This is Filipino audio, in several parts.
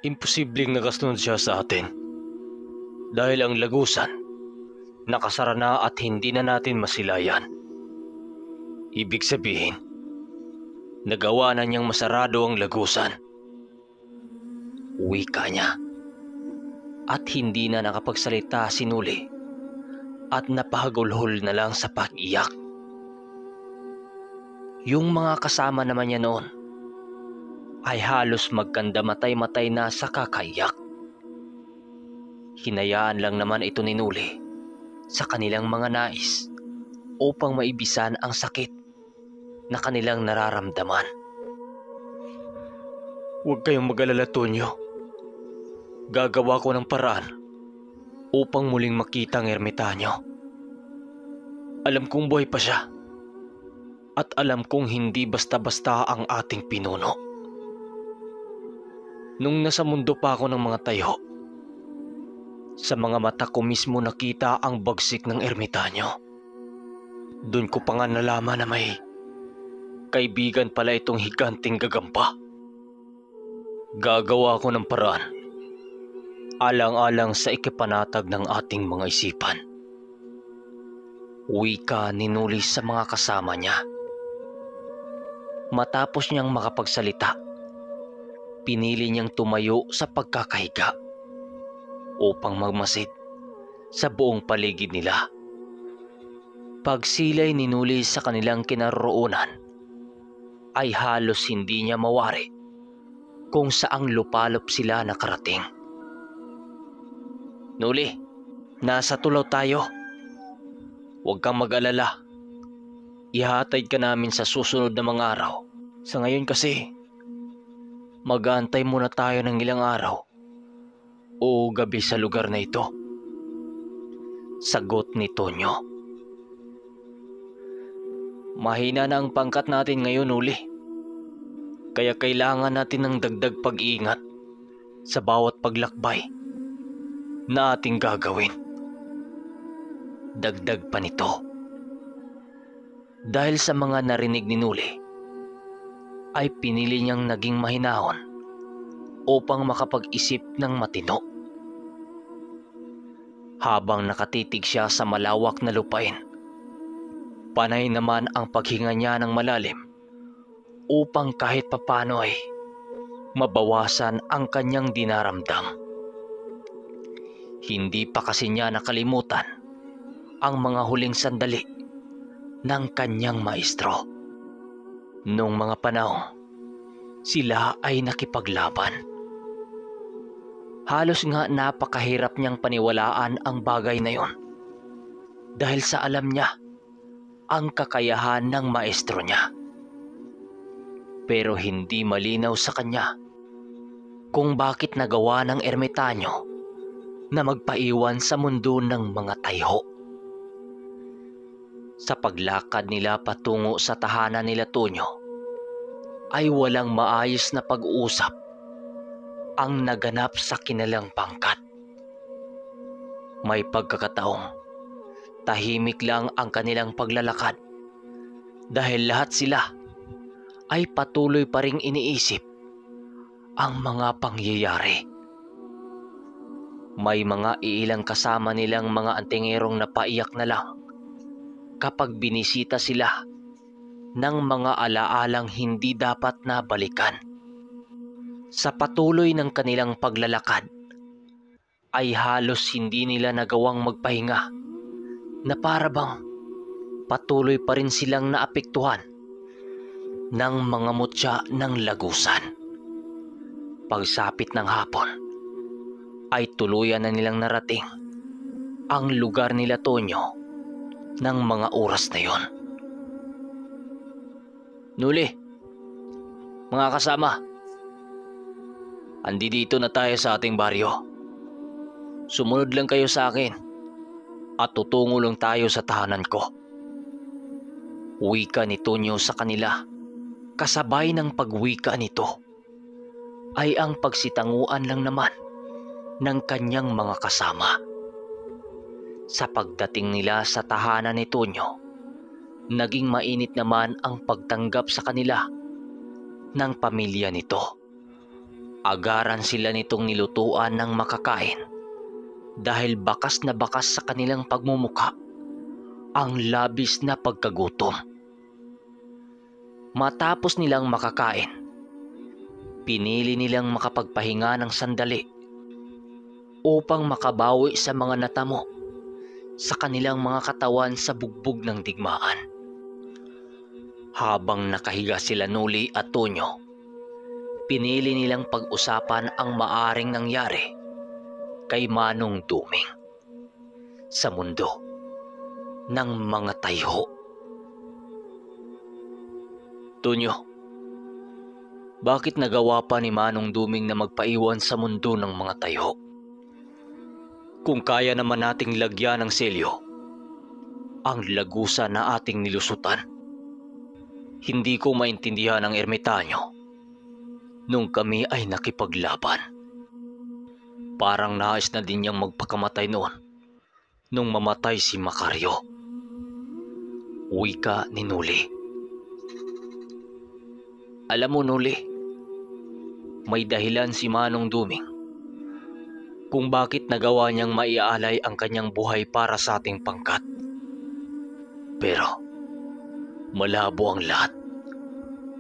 Imposibleng nakasunod siya sa atin dahil ang lagusan nakasara na at hindi na natin masilayan. Ibig sabihin, nagawa na niyang masarado ang lagusan. Wika niya at hindi na nakapagsalita si Nuli at napahagulhol na lang sa pag-iyak. Yung mga kasama naman niya noon ay halos magkandamatay-matay na sa kakaiyak. Hinayaan lang naman ito ni Nuli sa kanilang mga nais upang maibisan ang sakit na kanilang nararamdaman. Huwag kayong mag-alala, Tonyo. Gagawa ko ng paraan upang muling makita ang ermitanyo. Alam kong buhay pa siya at alam kong hindi basta-basta ang ating pinuno. Nung nasa mundo pa ako ng mga tayo, sa mga mata ko mismo nakita ang bagsik ng ermitanyo. Doon ko pa nga nalaman na may kaibigan pala itong higanting gagamba. Gagawa ko ng paraan, alang-alang sa ikipanatag ng ating mga isipan. Wika ni Nuli sa mga kasama niya. Matapos niyang makapagsalita, pinili niyang tumayo sa pagkakahiga upang magmasid sa buong paligid nila. Pagsilay ni Nuli sa kanilang kinaroroonan ay halos hindi niya mawari kung saang lupalop sila nakarating. Nuli, nasa tulaw tayo. Huwag kang mag-alala. Ihatid ka namin sa susunod na mga araw. Sa ngayon kasi, mag-aantay muna tayo ng ilang araw o gabi sa lugar na ito. Sagot ni Tonyo. Mahina na ang pangkat natin ngayon, Uli. Kaya kailangan natin ng dagdag pag-iingat sa bawat paglakbay na ating gagawin. Dagdag pa nito. Dahil sa mga narinig ni Nuli, ay pinili niyang naging mahinahon upang makapag-isip ng matino. Habang nakatitig siya sa malawak na lupain, panay naman ang paghinga niya ng malalim upang kahit papano ay mabawasan ang kanyang dinaramdam. Hindi pa kasi niya nakalimutan ang mga huling sandali ng kanyang maestro. Noong mga panahong sila ay nakipaglaban. Halos nga napakahirap niyang paniwalaan ang bagay na yon dahil sa alam niya ang kakayahan ng maestro niya. Pero hindi malinaw sa kanya kung bakit nagawa ng ermitanyo na magpaiwan sa mundo ng mga tayho. Sa paglakad nila patungo sa tahanan nila Tonyo, ay walang maayos na pag-uusap ang naganap sa kanilang pangkat. May pagkakataong tahimik lang ang kanilang paglalakad dahil lahat sila ay patuloy pa ring iniisip ang mga pangyayari. May mga iilang kasama nilang mga antingerong napaiyak na lang kapag binisita sila ng mga alaalang hindi dapat na balikan. Sa patuloy ng kanilang paglalakad ay halos hindi nila nagawang magpahinga na para bang patuloy pa rin silang naapektuhan ng mga mutya ng lagusan. Pagsapit ng hapon ay tuluyan na nilang narating ang lugar nila Tonyo ng mga oras na yon. Nuli, mga kasama, andito na tayo sa ating baryo. Sumunod lang kayo sa akin at tutungo lang tayo sa tahanan ko. Wika ni Tonyo sa kanila. Kasabay ng pagwika nito ay ang pagsitanguan lang naman ng kanyang mga kasama. Sa pagdating nila sa tahanan ni Tonyo, naging mainit naman ang pagtanggap sa kanila ng pamilya nito. Agaran sila nitong nilutuan ng makakain dahil bakas na bakas sa kanilang pagmumuka ang labis na pagkagutom. Matapos nilang makakain, pinili nilang makapagpahinga ng sandali upang makabawi sa mga natamo sa kanilang mga katawan sa bugbog ng digmaan. Habang nakahiga sila Noli at Tonyo, pinili nilang pag-usapan ang maaring nangyari kay Manong Duming sa mundo ng mga tayho. Tonyo, bakit nagawa pa ni Manong Duming na magpaiwan sa mundo ng mga tayho? Kung kaya naman nating lagyan ng selyo ang lagusan na ating nilusutan. Hindi ko maintindihan ang ermitanyo nung kami ay nakipaglaban. Parang nais na din niyang magpakamatay noon nung mamatay si Macario. Wika ni Noli. Alam mo, Noli, may dahilan si Manong Duming kung bakit nagawa niyang maiaalay ang kanyang buhay para sa ating pangkat. Pero malabo ang lahat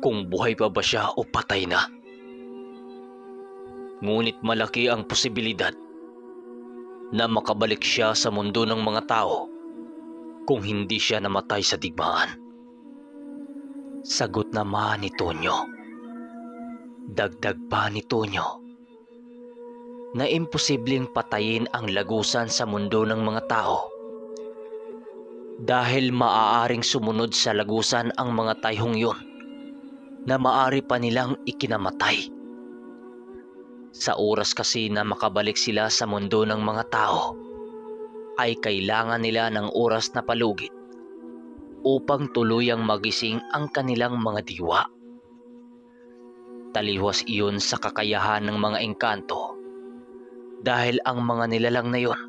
kung buhay pa ba siya o patay na. Ngunit malaki ang posibilidad na makabalik siya sa mundo ng mga tao kung hindi siya namatay sa digmaan. Sagot naman ni Tonyo. Dagdag pa ni Tonyo na imposibleng patayin ang lagusan sa mundo ng mga tao dahil maaaring sumunod sa lagusan ang mga tayhong yun na maaari pa nilang ikinamatay. Sa oras kasi na makabalik sila sa mundo ng mga tao, ay kailangan nila ng oras na palugit upang tuluyang magising ang kanilang mga diwa. Taliwas iyon sa kakayahan ng mga engkanto dahil ang mga nilalang na iyon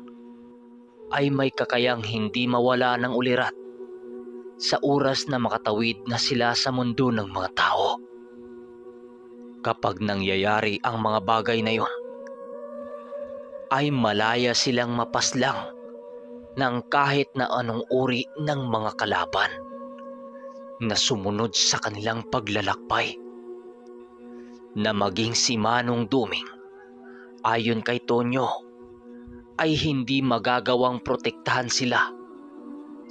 ay may kakayang hindi mawala ng ulirat sa oras na makatawid na sila sa mundo ng mga tao. Kapag nangyayari ang mga bagay na iyon, ay malaya silang mapaslang ng kahit na anong uri ng mga kalaban na sumunod sa kanilang paglalakbay. Na maging si Manong Duming, ayon kay Tonyo, ay hindi magagawang protektahan sila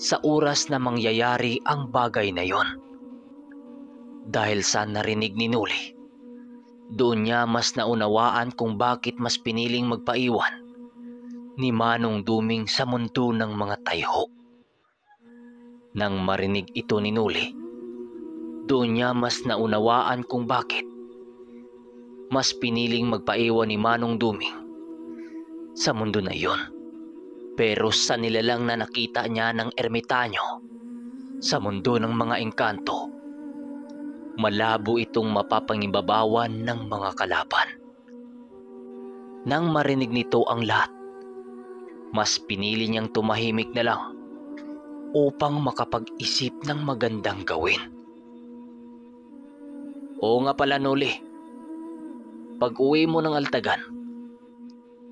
sa oras na mangyayari ang bagay na yon. Dahil sa narinig ni Noli, doon niya mas naunawaan kung bakit mas piniling magpaiwan ni Manong Duming sa mundo ng mga tayho. Nang marinig ito ni Noli, doon niya mas naunawaan kung bakit mas piniling magpaiwan ni Manong Duming sa mundo na iyon. Pero sa nilalang na nakita niya ng ermitanyo sa mundo ng mga engkanto, malabo itong mapapangibabawan ng mga kalaban. Nang marinig nito ang lahat, mas pinili niyang tumahimik na lang upang makapag-isip ng magandang gawin. Oo nga pala, Noli, pag uwi mo ng Altagan,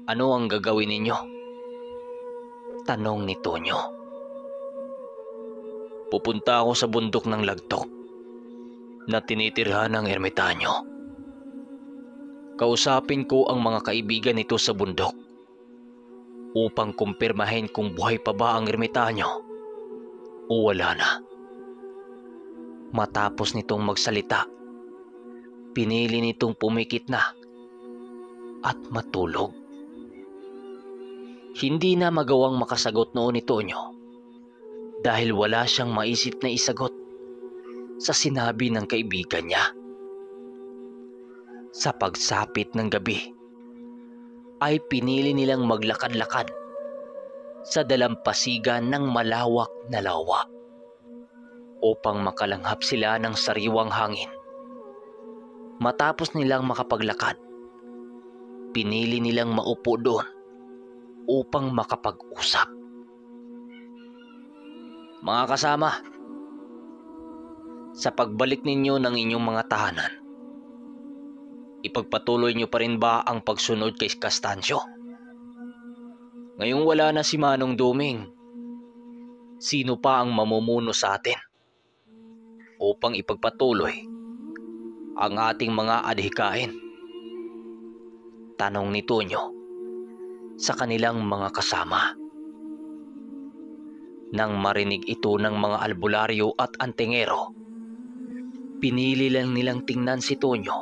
ano ang gagawin ninyo? Tanong ni Tonyo. Pupunta ako sa bundok ng Lagtok na tinitirhan ng ermitanyo. Kausapin ko ang mga kaibigan nito sa bundok upang kumpirmahin kung buhay pa ba ang ermitanyo o wala na. Matapos nitong magsalita, pinili nitong pumikit na at matulog. Hindi na magawang makasagot noon ni Tonyo dahil wala siyang maisip na isagot sa sinabi ng kaibigan niya. Sa pagsapit ng gabi, ay pinili nilang maglakad-lakad sa dalampasigan ng malawak na lawa upang makalanghap sila ng sariwang hangin. Matapos nilang makapaglakad, pinili nilang maupo doon upang makapag-usap. Mga kasama, sa pagbalik ninyo ng inyong mga tahanan, ipagpatuloy niyo pa rin ba ang pagsunod kay Costancio? Ngayong wala na si Manong Duming, sino pa ang mamumuno sa atin upang ipagpatuloy ang ating mga adhikain? Tanong ni Tonyo sa kanilang mga kasama. Nang marinig ito ng mga albularyo at antingero, pinili lang nilang tingnan si Tonyo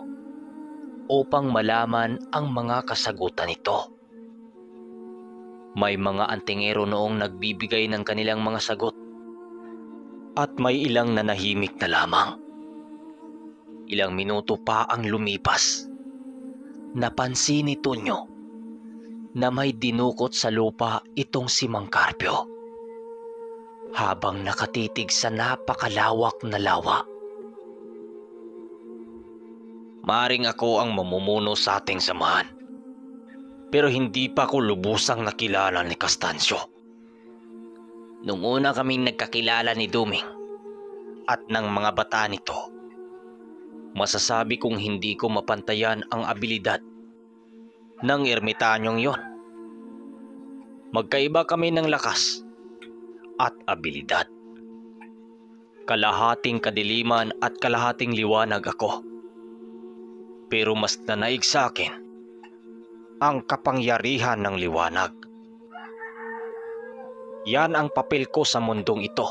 upang malaman ang mga kasagutan nito. May mga antingero noong nagbibigay ng kanilang mga sagot at may ilang nanahimik na lamang. Ilang minuto pa ang lumipas. Napansin ni Tonyo na may dinukot sa lupa itong si Mang Carpio habang nakatitig sa napakalawak na lawa. Maaring ako ang mamumuno sa ating samahan, pero hindi pa ako lubusang nakilala ni Costancio. Nung una kaming nagkakilala ni Duming at ng mga bata nito, masasabi kong hindi ko mapantayan ang abilidad ng ermitanyong yon. Magkaiba kami ng lakas at abilidad. Kalahating kadiliman at kalahating liwanag ako. Pero mas nanaig sa akin ang kapangyarihan ng liwanag. Yan ang papel ko sa mundong ito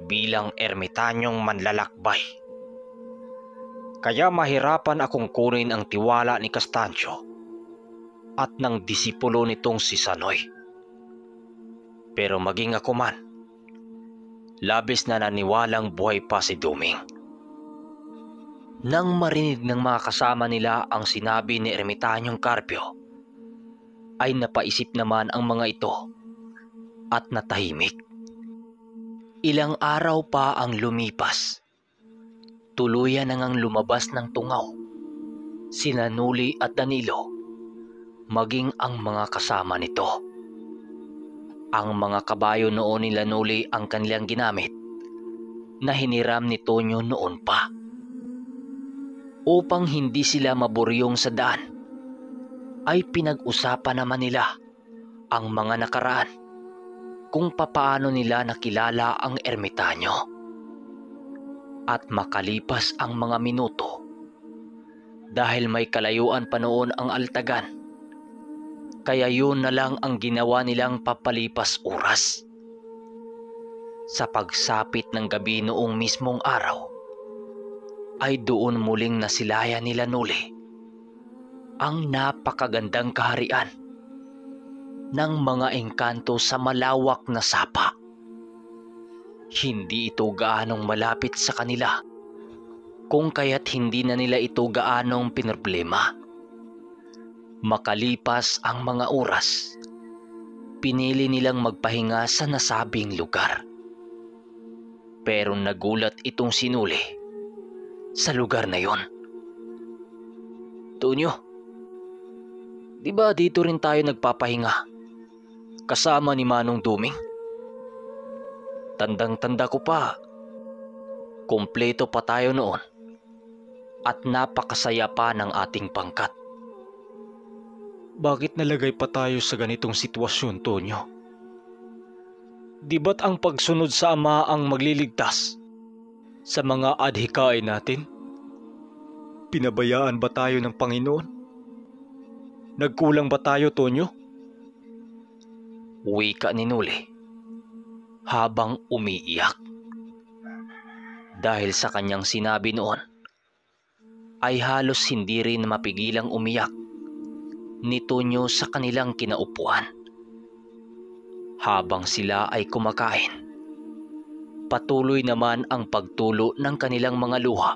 bilang ermitanyong manlalakbay. Kaya mahirapan akong kunin ang tiwala ni Costancio at ng disipulo nitong si Sanoy. Pero maging ako man, labis na naniwalang buhay pa si Duming. Nang marinig ng mga kasama nila ang sinabi ni Ermitanyong Carpio, ay napaisip naman ang mga ito at natahimik. Ilang araw pa ang lumipas. Tuluyan na ngang lumabas ng tungaw sina Nuli at Danilo, maging ang mga kasama nito. Ang mga kabayo noon nila Nuli ang kanilang ginamit na hiniram ni Tonyo noon pa. Upang hindi sila maburyong sa daan, ay pinag-usapan naman nila ang mga nakaraan kung papaano nila nakilala ang ermitanyo. At makalipas ang mga minuto, dahil may kalayuan pa noon ang altagan, kaya yun na lang ang ginawa nilang papalipas oras. Sa pagsapit ng gabi noong mismong araw, ay doon muling nasilaya nila Nuli ang napakagandang kaharian ng mga engkanto sa malawak na sapa. Hindi ito gaanong malapit sa kanila, kung kaya't hindi na nila ito gaanong pinroblema. Makalipas ang mga oras, pinili nilang magpahinga sa nasabing lugar. Pero nagulat itong si Nuli sa lugar na yon. Tonyo, di ba dito rin tayo nagpapahinga kasama ni Manong Duming? Tandang-tanda ko pa, kumpleto pa tayo noon at napakasaya pa ng ating pangkat. Bakit nalagay pa tayo sa ganitong sitwasyon, Tonyo? Di ba't ang pagsunod sa Ama ang magliligtas sa mga adhikain natin? Pinabayaan ba tayo ng Panginoon? Nagkulang ba tayo, Tonyo? Wika ni Nuli habang umiiyak. Dahil sa kanyang sinabi noon, ay halos hindi rin mapigilang umiyak ni Tonyo sa kanilang kinaupuan. Habang sila ay kumakain, patuloy naman ang pagtulo ng kanilang mga luha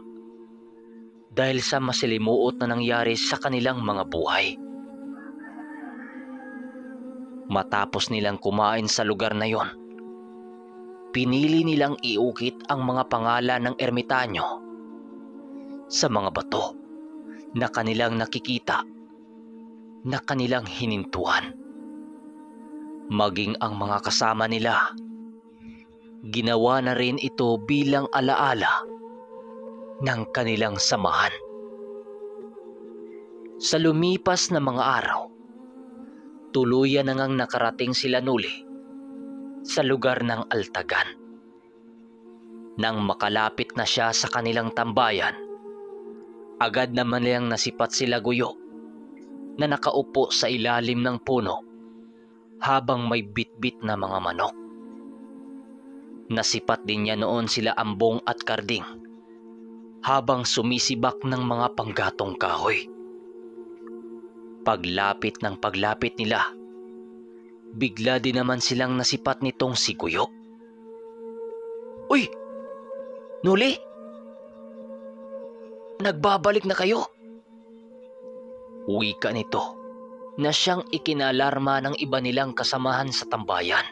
dahil sa masalimuot na nangyari sa kanilang mga buhay. Matapos nilang kumain sa lugar na yon, pinili nilang iukit ang mga pangalan ng ermitanyo sa mga bato na kanilang nakikita, na kanilang hinintuan. Maging ang mga kasama nila, ginawa na rin ito bilang alaala ng kanilang samahan. Sa lumipas na mga araw, tuluyan na ngang nakarating sila Nuli sa lugar ng Altagan. Nang makalapit na siya sa kanilang tambayan, agad naman nilang nasipat sila Guyo na nakaupo sa ilalim ng puno habang may bitbit na mga manok. Nasipat din niya noon sila Ambong at Karding habang sumisibak ng mga panggatong kahoy. Paglapit nila, bigla din naman silang nasipat nitong si Guyo. "Uy! Nuli! Nagbabalik na kayo?" Wika nito na siyang ikinalarma ng iba nilang kasamahan sa tambayan.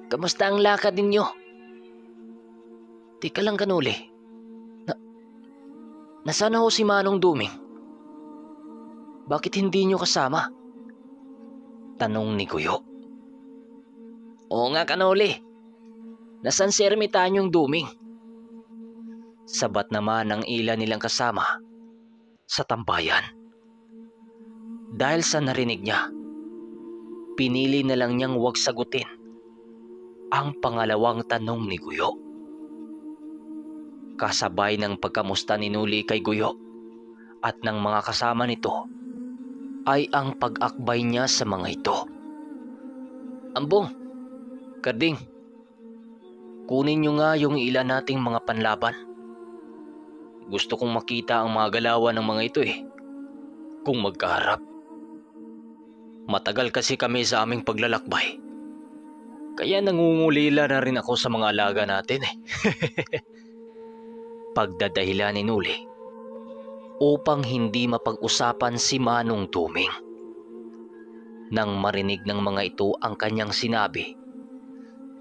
"Kamusta ang lakad ninyo?" "Teka lang, Kanuli. Nasaan na ho si Manong Duming? Bakit hindi nyo kasama?" tanong ni Guyo. "Oo nga, Kanuli. Nasaan si Ermitanyong Duming?" sabat naman ng ilan nilang kasama sa tambayan. Dahil sa narinig niya, pinili na lang niyang huwag sagutin ang pangalawang tanong ni Guyo. Kasabay ng pagkamusta ni Nuli kay Guyo at ng mga kasama nito ay ang pag-akbay niya sa mga ito. "Ambong, Karding, kunin niyo nga yung ilan nating mga panlaban. Gusto kong makita ang mga galawan ng mga ito kung magkaharap. Matagal kasi kami sa aming paglalakbay, kaya nangungulila na rin ako sa mga alaga natin pagdadahilan ni Nuli upang hindi mapag-usapan si Manong Duming. Nang marinig ng mga ito ang kanyang sinabi,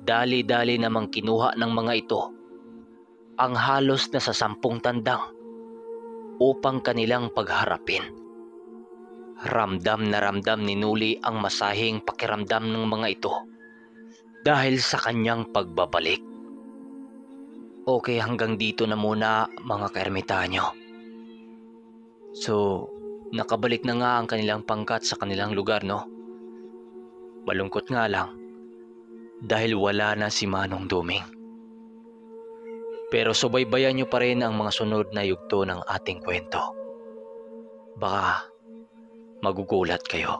dali-dali namang kinuha ng mga ito ang halos na sa 10 tandang upang kanilang pagharapin. Ramdam na ramdam ni Nuli ang masahing pakiramdam ng mga ito dahil sa kanyang pagbabalik. Okay, hanggang dito na muna mga kaermitanyo. So, nakabalik na nga ang kanilang pangkat sa kanilang lugar, no? Malungkot nga lang dahil wala na si Manong Duming. Pero subaybayan nyo pa rin ang mga sunod na yugto ng ating kwento. Baka magugulat kayo.